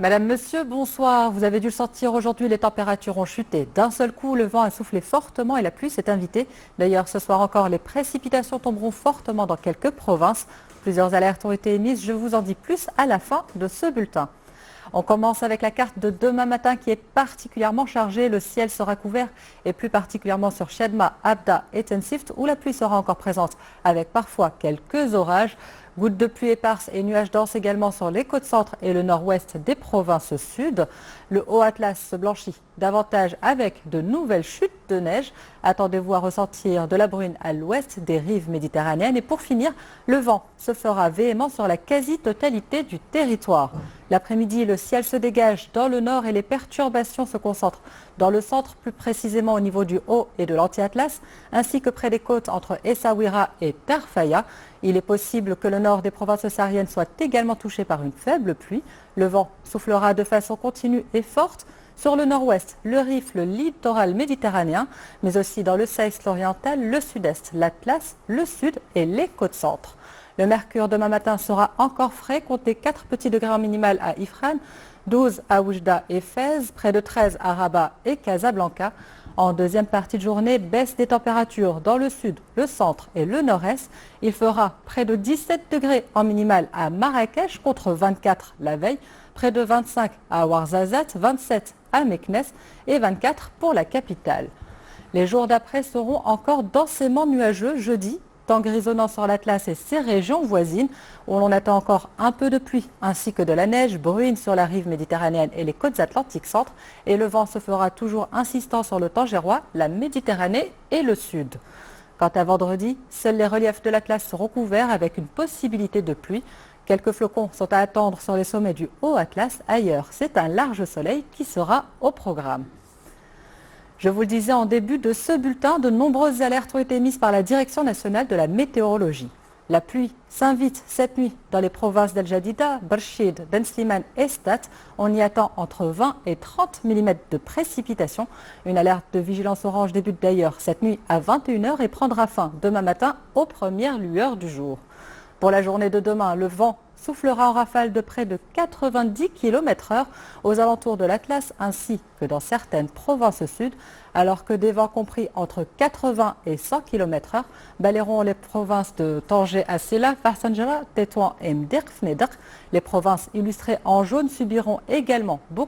Madame, monsieur, bonsoir. Vous avez dû le sentir aujourd'hui, les températures ont chuté. D'un seul coup, le vent a soufflé fortement et la pluie s'est invitée. D'ailleurs, ce soir encore, les précipitations tomberont fortement dans quelques provinces. Plusieurs alertes ont été émises. Je vous en dis plus à la fin de ce bulletin. On commence avec la carte de demain matin qui est particulièrement chargée. Le ciel sera couvert et plus particulièrement sur Chedma, Abda et Tensift où la pluie sera encore présente avec parfois quelques orages. Gouttes de pluie éparses et nuages denses également sur les côtes centre et le nord-ouest des provinces sud. Le haut Atlas se blanchit davantage avec de nouvelles chutes de neige. Attendez-vous à ressentir de la bruine à l'ouest des rives méditerranéennes. Et pour finir, le vent se fera véhément sur la quasi-totalité du territoire. L'après-midi, le ciel se dégage dans le nord et les perturbations se concentrent dans le centre, plus précisément au niveau du haut et de l'anti-Atlas, ainsi que près des côtes entre Essaouira et Tarfaya. Il est possible que le nord des provinces sahariennes soit également touché par une faible pluie. Le vent soufflera de façon continue et forte sur le nord-ouest, le Rif, le littoral méditerranéen, mais aussi dans le Ceïs oriental, le sud-est, l'Atlas, le sud et les côtes centres. Le mercure demain matin sera encore frais, comptez 4 petits degrés en minimal à Ifrane, 12 à Oujda et Fès, près de 13 à Rabat et Casablanca. En deuxième partie de journée, baisse des températures dans le sud, le centre et le nord-est. Il fera près de 17 degrés en minimal à Marrakech contre 24 la veille, près de 25 à Ouarzazate, 27 à Meknès et 24 pour la capitale. Les jours d'après seront encore densément nuageux jeudi, temps grisonnant sur l'Atlas et ses régions voisines où l'on attend encore un peu de pluie ainsi que de la neige, bruine sur la rive méditerranéenne et les côtes atlantiques centre et le vent se fera toujours insistant sur le Tangérois, la Méditerranée et le sud. Quant à vendredi, seuls les reliefs de l'Atlas seront couverts avec une possibilité de pluie. Quelques flocons sont à attendre sur les sommets du Haut Atlas. Ailleurs, c'est un large soleil qui sera au programme. Je vous le disais en début de ce bulletin, de nombreuses alertes ont été émises par la Direction nationale de la météorologie. La pluie s'invite cette nuit dans les provinces d'El Jadida, Barchid, Ben Slimane et Stat. On y attend entre 20 et 30 mm de précipitations. Une alerte de vigilance orange débute d'ailleurs cette nuit à 21h et prendra fin demain matin aux premières lueurs du jour. Pour la journée de demain, le vent soufflera en rafale de près de 90 km/h aux alentours de l'Atlas ainsi que dans certaines provinces sud, alors que des vents compris entre 80 et 100 km/h balayeront les provinces de Tanger, Assela, Farsanjara, Tétouan et Mdirk Fnedr. Les provinces illustrées en jaune subiront également beaucoup